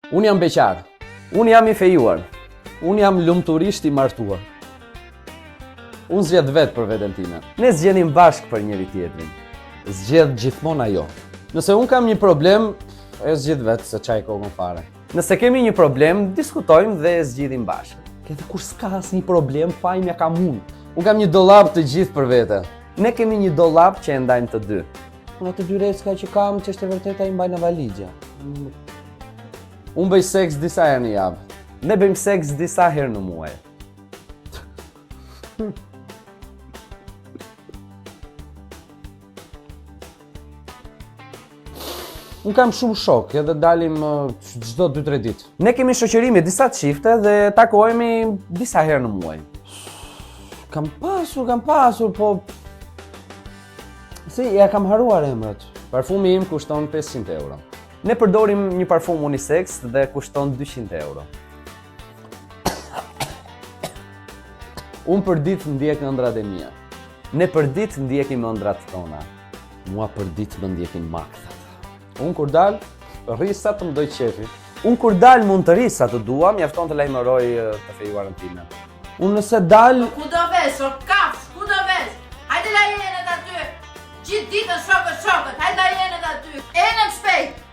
Unë jam beqar. Unë jam i fejuar. Unë jam lumturisht i martuar. Unë zgjedh vetë për veten time. Ne zgjedhim bashkë për njëri tjetrin. Zgjedh gjithmonë ajo. Nëse unë kam një problem, e zgjedh vetë se çaj kokën fare. Nëse kemi një problem, diskutojmë dhe e zgjidhim bashkë. Edhe kur s'ka asnjë problem, fajmja kam unë. Unë kam një dollap të gjithë për vete. Ne kemi një dollap që e ndajmë të dy. Nga të dy recka që kam, që është e vërteta i mbaj në valigja. Unë bëj seks disa herë në javë. Ne bëjmë seks disa herë në muaj. Unë kam shumë shok, edhe dalim çdo 2-3 ditë. Ne kemi shoqërime disa çifte dhe takohemi disa herë në muaj. Kam pasur, po... Si, ja kam haruar emrat. Parfumi im kushton 500 euro. Ne përdorim një parfum unisex dhe kushton 200 euro. Unë për ditë ndjek ëndrat e mia. Ne për ditë ndjekim ëndrat tona. Mua për ditë më ndjekin makthat. Unë kur dal, rrisa të më doj qefi. Unë kur dal mund të rrisa të dua, mjafton të lajmëroj të fejuarën time. Unë nëse dal... Ku do vesh, o kafsh, ku do vesh? Hajde la jenet aty! Gjithë ditën shokët, hajde la jenet aty! Enëm shpejt!